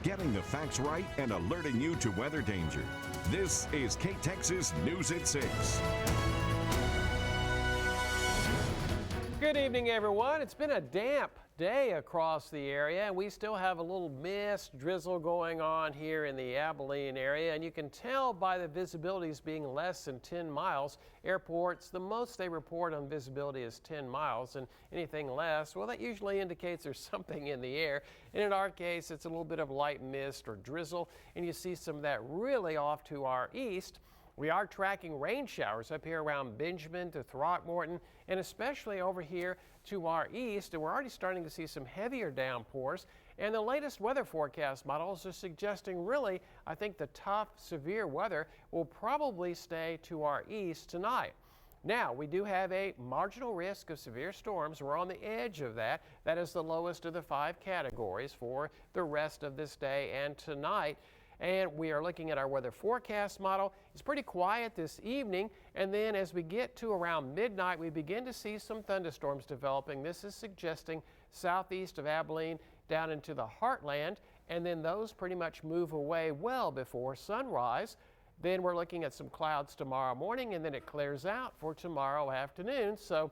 getting the facts right and alerting you to weather danger. This is KTXS News at 6. Good evening, everyone. It's been a damp day across the area, and we still have a little mist drizzle going on here in the Abilene area, and you can tell by the visibilities being less than 10 miles. Airports, the most they report on visibility is 10 miles, and anything less, well, that usually indicates there's something in the air. And in our case, it's a little bit of light mist or drizzle, and you see some of that really off to our east. We are tracking rain showers up here around Benjamin to Throckmorton, and especially over here to our east. And we're already starting to see some heavier downpours. And the latest weather forecast models are suggesting really, I think the tough, severe weather will probably stay to our east tonight. Now, we do have a marginal risk of severe storms. We're on the edge of that. That is the lowest of the 5 categories for the rest of this day and tonight. And we are looking at our weather forecast model. It's pretty quiet this evening, and then as we get to around midnight, we begin to see some thunderstorms developing. This is suggesting southeast of Abilene down into the heartland, and then those pretty much move away well before sunrise. Then we're looking at some clouds tomorrow morning, and then it clears out for tomorrow afternoon. So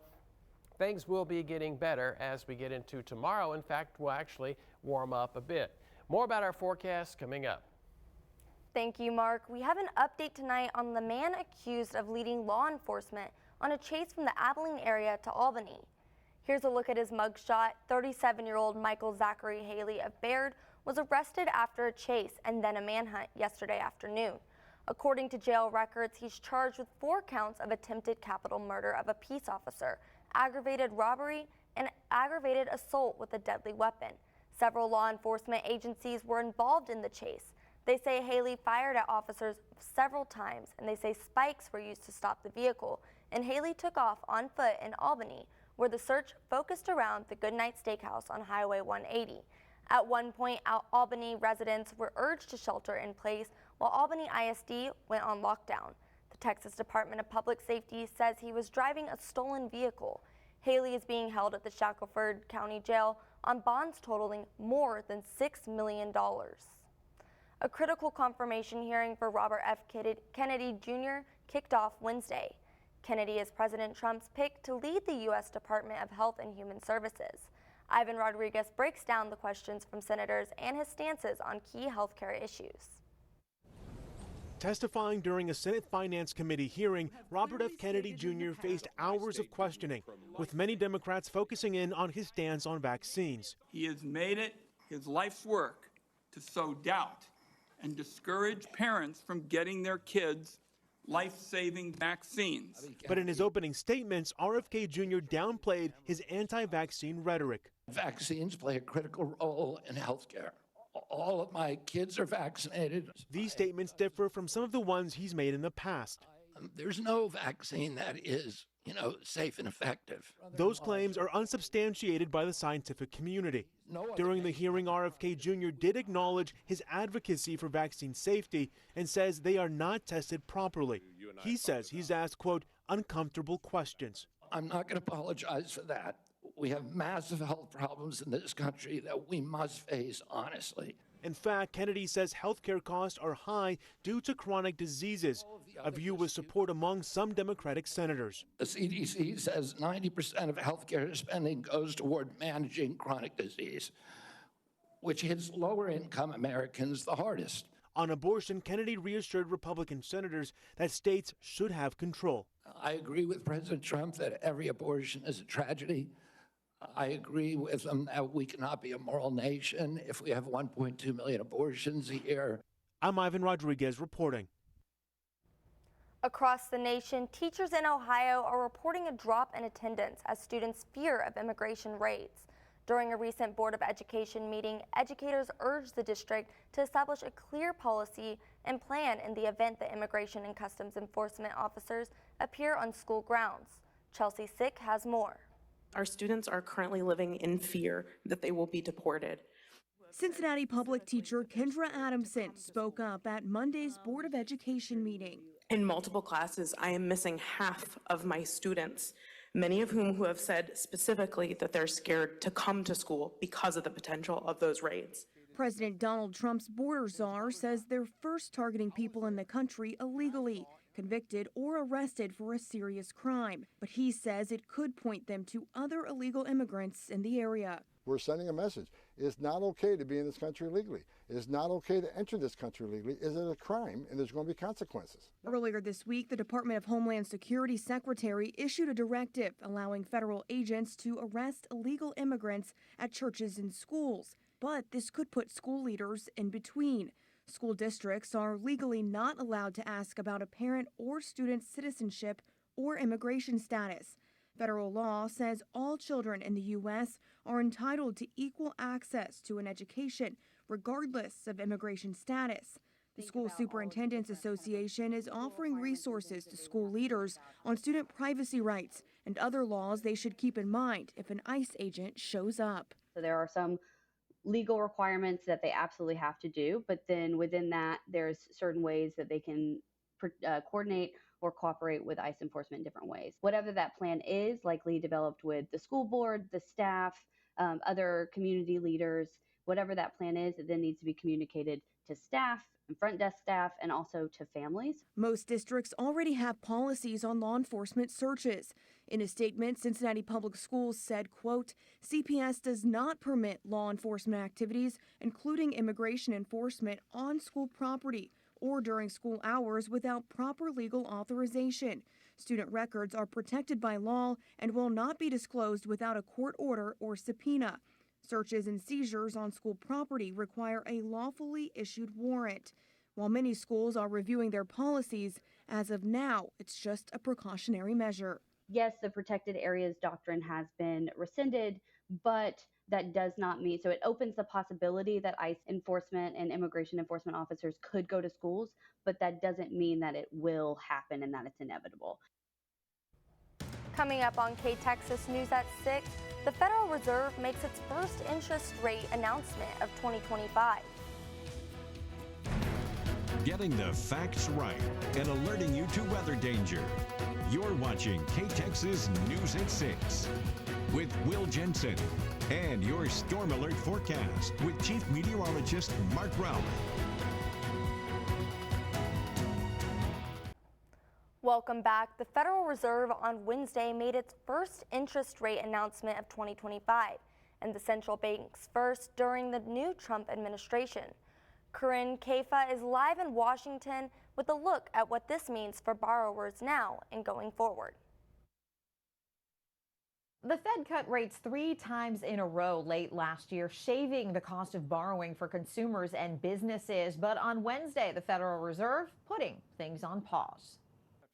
things will be getting better as we get into tomorrow. In fact, we'll actually warm up a bit. More about our forecast coming up. Thank you, Mark. We have an update tonight on the man accused of leading law enforcement on a chase from the Abilene area to Albany. Here's a look at his mugshot. 37-year-old Michael Zachary Haley of Baird was arrested after a chase and then a manhunt yesterday afternoon. According to jail records, he's charged with 4 counts of attempted capital murder of a peace officer, aggravated robbery, and aggravated assault with a deadly weapon. Several law enforcement agencies were involved in the chase. They say Haley fired at officers several times, and they say spikes were used to stop the vehicle, and Haley took off on foot in Albany, where the search focused around the Goodnight Steakhouse on Highway 180. At one point, Albany residents were urged to shelter in place while Albany ISD went on lockdown. The Texas Department of Public Safety says he was driving a stolen vehicle. Haley is being held at the Shackelford County Jail on bonds totaling more than $6 million. A critical confirmation hearing for Robert F. Kennedy Jr. kicked off Wednesday. Kennedy is President Trump's pick to lead the U.S. Department of Health and Human Services. Ivan Rodriguez breaks down the questions from senators and his stances on key healthcare issues. Testifying during a Senate Finance Committee hearing, Robert F. Kennedy Jr. faced hours of questioning, with many Democrats focusing in on his stance on vaccines. He has made it his life's work to sow doubt and discourage parents from getting their kids life-saving vaccines. But in his opening statements, RFK Jr. downplayed his anti-vaccine rhetoric. Vaccines play a critical role in healthcare. All of my kids are vaccinated. These statements differ from some of the ones he's made in the past. There's no vaccine that is, safe and effective. Those claims are unsubstantiated by the scientific community. During the hearing, RFK Jr. did acknowledge his advocacy for vaccine safety and says they are not tested properly. He says he's asked, quote, uncomfortable questions. I'm not going to apologize for that. We have massive health problems in this country that we must face honestly. In fact, Kennedy says healthcare costs are high due to chronic diseases, a view with support among some Democratic senators. The CDC says 90% of healthcare spending goes toward managing chronic disease, which hits lower-income Americans the hardest. On abortion, Kennedy reassured Republican senators that states should have control. I agree with President Trump that every abortion is a tragedy. I agree with him that we cannot be a moral nation if we have 1.2 million abortions a year. I'm Ivan Rodriguez reporting. Across the nation, teachers in Ohio are reporting a drop in attendance as students fear of immigration raids. During a recent Board of Education meeting, educators urged the district to establish a clear policy and plan in the event that Immigration and Customs Enforcement officers appear on school grounds. Chelsea Sick has more. Our students are currently living in fear that they will be deported. Cincinnati public teacher Kendra Adamson spoke up at Monday's Board of Education meeting. In multiple classes, I am missing half of my students, many of whom have said specifically that they're scared to come to school because of the potential of those raids. President Donald Trump's border czar says they're first targeting people in the country illegally, convicted or arrested for a serious crime. But he says it could point them to other illegal immigrants in the area. We're sending a message. It's not okay to be in this country illegally. It's not okay to enter this country illegally. It is a crime, and there's going to be consequences. Earlier this week, the Department of Homeland Security Secretary issued a directive allowing federal agents to arrest illegal immigrants at churches and schools. But this could put school leaders in between. School districts are legally not allowed to ask about a parent or student's citizenship or immigration status. Federal law says all children in the U.S. are entitled to equal access to an education, regardless of immigration status. The School Superintendents Association is offering resources to school leaders on student privacy rights and other laws they should keep in mind if an ICE agent shows up. So there are some legal requirements that they absolutely have to do, but then within that, there's certain ways that they can coordinate or cooperate with ICE enforcement in different ways. Whatever that plan is, likely developed with the school board, the staff, other community leaders, whatever that plan is, it then needs to be communicated to staff and front desk staff and also to families. Most districts already have policies on law enforcement searches. In a statement, Cincinnati Public Schools said, quote, CPS does not permit law enforcement activities, including immigration enforcement, on school property or during school hours without proper legal authorization. Student records are protected by law and will not be disclosed without a court order or subpoena. Searches and seizures on school property require a lawfully issued warrant. While many schools are reviewing their policies, as of now, it's just a precautionary measure. Yes, the protected areas doctrine has been rescinded, but that does not mean, so it opens the possibility that ICE enforcement and immigration enforcement officers could go to schools, but that doesn't mean that it will happen and that it's inevitable. Coming up on KTXS News at 6, the Federal Reserve makes its first interest rate announcement of 2025. Getting the facts right and alerting you to weather danger. You're watching KTXS News at 6 with Will Jensen and your storm alert forecast with Chief Meteorologist Mark Rowley. Welcome back. The Federal Reserve on Wednesday made its first interest rate announcement of 2025, and the central bank's first during the new Trump administration. Corinne Kafa is live in Washington with a look at what this means for borrowers now and going forward. The Fed cut rates 3 times in a row late last year, shaving the cost of borrowing for consumers and businesses. But on Wednesday, the Federal Reserve putting things on pause.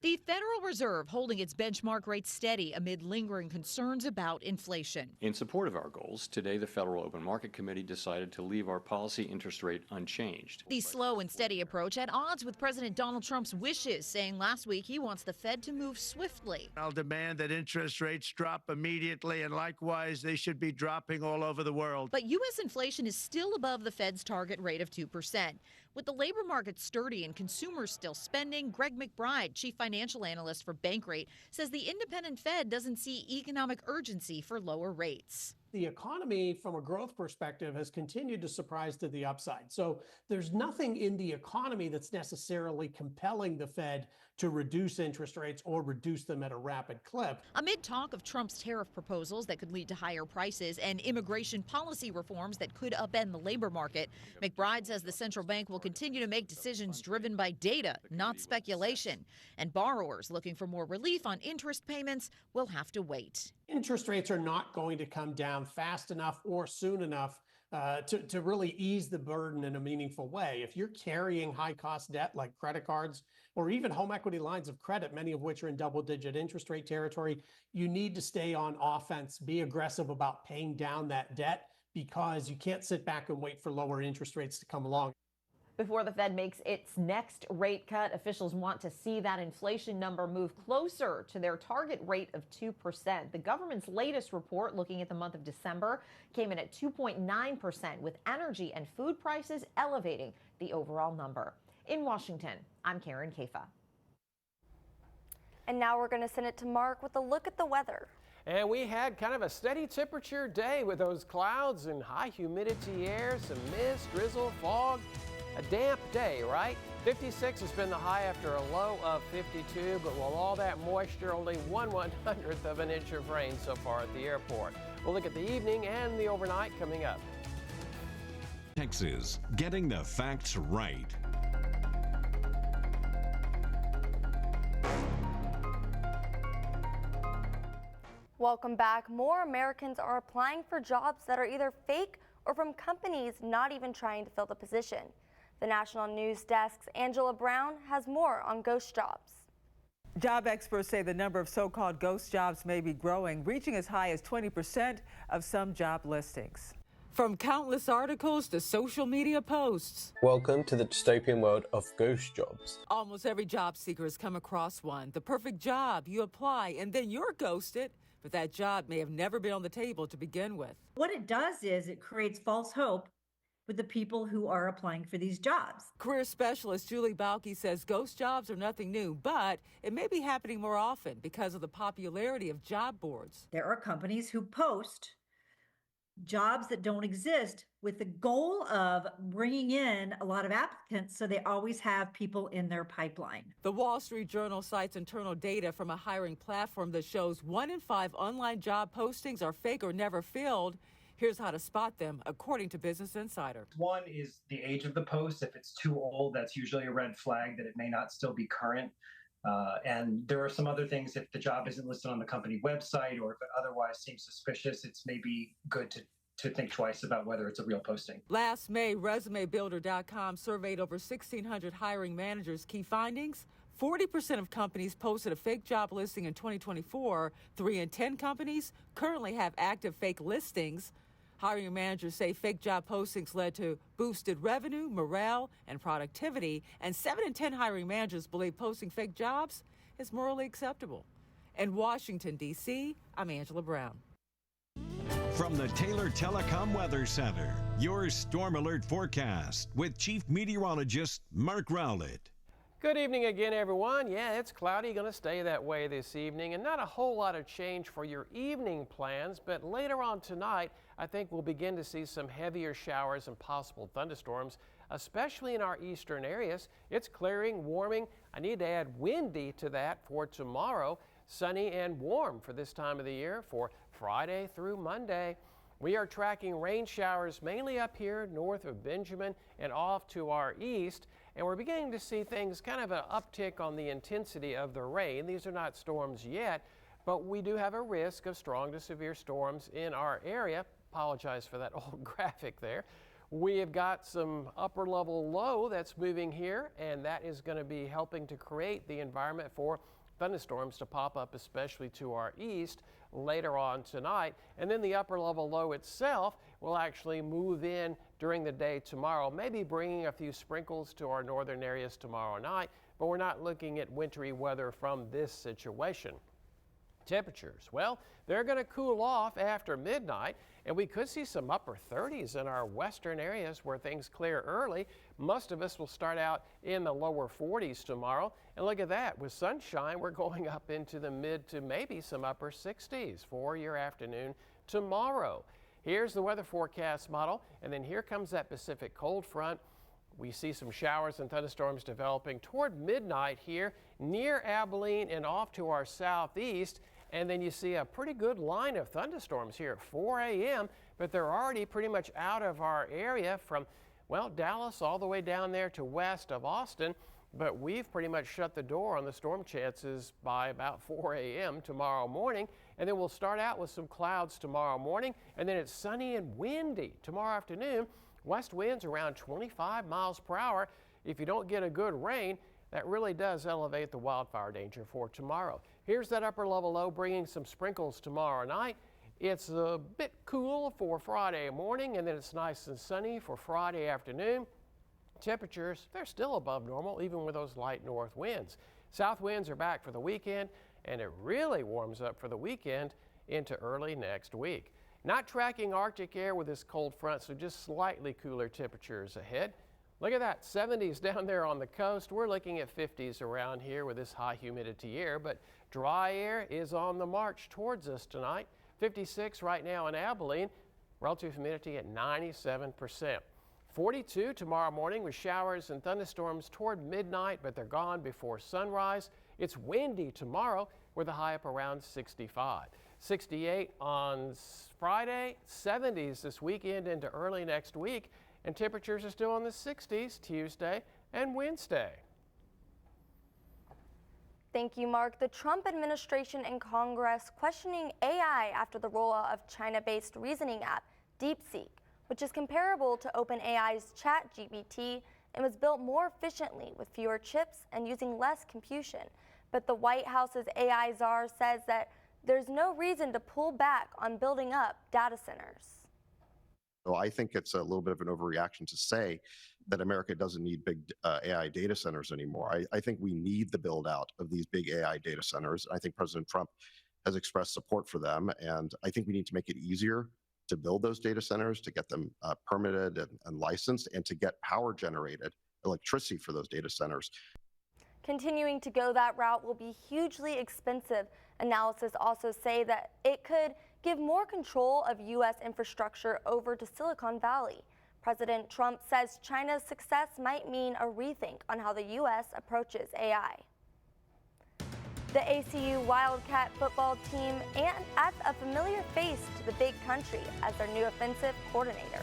The Federal Reserve holding its benchmark rate steady amid lingering concerns about inflation. In support of our goals, today the Federal Open Market Committee decided to leave our policy interest rate unchanged. The slow and steady approach at odds with President Donald Trump's wishes, saying last week he wants the Fed to move swiftly. I'll demand that interest rates drop immediately, and likewise, they should be dropping all over the world. But U.S. inflation is still above the Fed's target rate of 2%. With the labor market sturdy and consumers still spending, Greg McBride, chief financial analyst for Bankrate, says the independent Fed doesn't see economic urgency for lower rates. The economy, from a growth perspective, has continued to surprise to the upside. So there's nothing in the economy that's necessarily compelling the Fed to reduce interest rates or reduce them at a rapid clip. Amid talk of Trump's tariff proposals that could lead to higher prices and immigration policy reforms that could upend the labor market, McBride says the central bank will continue to make decisions driven by data, not speculation. And borrowers looking for more relief on interest payments will have to wait. Interest rates are not going to come down fast enough or soon enough to really ease the burden in a meaningful way. If you're carrying high-cost debt like credit cards or even home equity lines of credit, many of which are in double-digit interest rate territory, you need to stay on offense, be aggressive about paying down that debt, because you can't sit back and wait for lower interest rates to come along. Before the Fed makes its next rate cut, officials want to see that inflation number move closer to their target rate of 2%. The government's latest report, looking at the month of December, came in at 2.9%, with energy and food prices elevating the overall number. In Washington, I'm Karen Kafa. And now we're going to send it to Mark with a look at the weather. And we had kind of a steady temperature day with those clouds and high humidity air, some mist, drizzle, fog. A damp day, right? 56 has been the high after a low of 52, but with all that moisture, only 1/100th of an inch of rain so far at the airport. We'll look at the evening and the overnight coming up. Texas, getting the facts right. Welcome back. More Americans are applying for jobs that are either fake or from companies not even trying to fill the position. The National News Desk's Angela Brown has more on ghost jobs. Job experts say the number of so-called ghost jobs may be growing, reaching as high as 20% of some job listings. From countless articles to social media posts. Welcome to the dystopian world of ghost jobs. Almost every job seeker has come across one. The perfect job, you apply, and then you're ghosted. But that job may have never been on the table to begin with. What it does is it creates false hope with the people who are applying for these jobs. Career specialist Julie Balke says ghost jobs are nothing new, but it may be happening more often because of the popularity of job boards. There are companies who post jobs that don't exist with the goal of bringing in a lot of applicants, so they always have people in their pipeline. The Wall Street Journal cites internal data from a hiring platform that shows 1 in 5 online job postings are fake or never filled. Here's how to spot them, according to Business Insider. One is the age of the post. If it's too old, that's usually a red flag that it may not still be current. And there are some other things. If the job isn't listed on the company website or if it otherwise seems suspicious, it's maybe good to think twice about whether it's a real posting. Last May, ResumeBuilder.com surveyed over 1,600 hiring managers. Key findings: 40% of companies posted a fake job listing in 2024. 3 in 10 companies currently have active fake listings. Hiring managers say fake job postings led to boosted revenue, morale, and productivity. And 7 in 10 hiring managers believe posting fake jobs is morally acceptable. In Washington, D.C., I'm Angela Brown. From the Taylor Telecom Weather Center, your storm alert forecast with Chief Meteorologist Mark Rowlett. Good evening again, everyone. Yeah, it's cloudy, going to stay that way this evening, and not a whole lot of change for your evening plans, but later on tonight, I think we'll begin to see some heavier showers and possible thunderstorms, especially in our eastern areas. It's clearing, warming. I need to add windy to that for tomorrow. Sunny and warm for this time of the year for Friday through Monday. We are tracking rain showers mainly up here north of Benjamin and off to our east, and we're beginning to see things kind of an uptick on the intensity of the rain. These are not storms yet, but we do have a risk of strong to severe storms in our area. Apologize for that old graphic there. We have got some upper level low that's moving here, and that is going to be helping to create the environment for thunderstorms to pop up, especially to our east later on tonight. And then the upper level low itself will actually move in during the day tomorrow, maybe bringing a few sprinkles to our northern areas tomorrow night, but we're not looking at wintry weather from this situation. Temperatures, well, they're going to cool off after midnight, and we could see some upper 30s in our western areas where things clear early. Most of us will start out in the lower 40s tomorrow. And look at that, with sunshine, we're going up into the mid to maybe some upper 60s for your afternoon tomorrow. Here's the weather forecast model, and then here comes that Pacific cold front. We see some showers and thunderstorms developing toward midnight here near Abilene and off to our southeast. And then you see a pretty good line of thunderstorms here at 4 a.m., but they're already pretty much out of our area from, well, Dallas all the way down there to west of Austin. But we've pretty much shut the door on the storm chances by about 4 a.m. tomorrow morning. And then we'll start out with some clouds tomorrow morning, and then it's sunny and windy tomorrow afternoon. West winds around 25 miles per hour. If you don't get a good rain, that really does elevate the wildfire danger for tomorrow. Here's that upper level low bringing some sprinkles tomorrow night. It's a bit cool for Friday morning, and then it's nice and sunny for Friday afternoon. Temperatures, they're still above normal, even with those light north winds. South winds are back for the weekend, and it really warms up for the weekend into early next week. Not tracking Arctic air with this cold front, so just slightly cooler temperatures ahead. Look at that, 70s down there on the coast. We're looking at 50s around here with this high humidity air, but dry air is on the march towards us tonight. 56 right now in Abilene, relative humidity at 97%. 42 tomorrow morning with showers and thunderstorms toward midnight, but they're gone before sunrise. It's windy tomorrow with a high up around 65. 68 on Friday, 70s this weekend into early next week, and temperatures are still in the 60s Tuesday and Wednesday. Thank you, Mark. The Trump administration and Congress questioning AI after the rollout of China-based reasoning app DeepSeek, which is comparable to OpenAI's ChatGPT and was built more efficiently with fewer chips and using less computation. But the White House's AI czar says that there's no reason to pull back on building up data centers. So I think it's a little bit of an overreaction to say that America doesn't need big AI data centers anymore. I think we need the build out of these big AI data centers. I think President Trump has expressed support for them. And I think we need to make it easier to build those data centers, to get them permitted and licensed, and to get power generated, electricity for those data centers. Continuing to go that route will be hugely expensive. Analysis also say that it could give more control of U.S. infrastructure over to Silicon Valley. President Trump says China's success might mean a rethink on how the U.S. approaches AI. The ACU Wildcat football team adds a familiar face to the big country as their new offensive coordinator.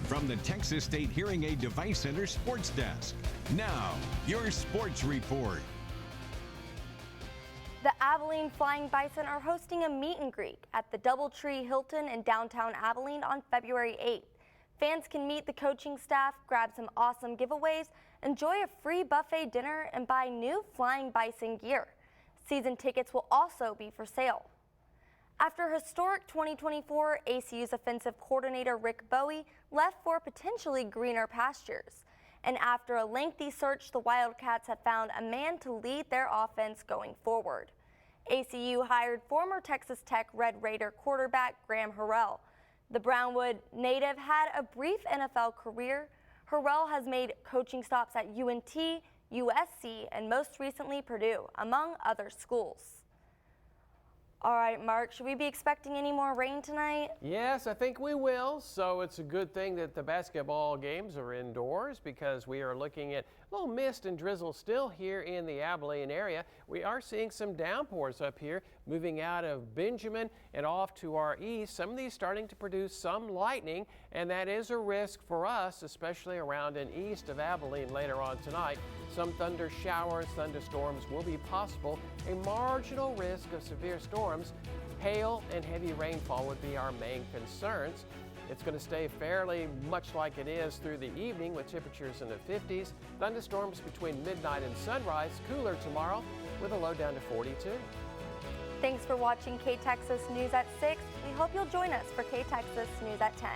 From the Texas State Hearing Aid Device Center Sports Desk. Now, your sports report. The Abilene Flying Bison are hosting a meet and greet at the Doubletree Hilton in downtown Abilene on February 8th. Fans can meet the coaching staff, grab some awesome giveaways, enjoy a free buffet dinner, and buy new Flying Bison gear. Season tickets will also be for sale. After historic 2024, ACU's offensive coordinator Rick Bowie left for potentially greener pastures. And after a lengthy search, the Wildcats have found a man to lead their offense going forward. ACU hired former Texas Tech Red Raider quarterback Graham Harrell. The Brownwood native had a brief NFL career. Harrell has made coaching stops at UNT, USC, and most recently Purdue, among other schools. All right, Mark, should we be expecting any more rain tonight? Yes, I think we will. So it's a good thing that the basketball games are indoors because we are looking at a little mist and drizzle still here in the Abilene area. We are seeing some downpours up here moving out of Benjamin and off to our east. Some of these starting to produce some lightning, and that is a risk for us, especially around and east of Abilene later on tonight. Some thunder showers, thunderstorms will be possible. A marginal risk of severe storms. Hail and heavy rainfall would be our main concerns. It's going to stay fairly much like it is through the evening with temperatures in the 50s. Thunderstorms between midnight and sunrise. Cooler tomorrow with a low down to 42. Thanks for watching KTXS News at 6. We hope you'll join us for KTXS News at 10.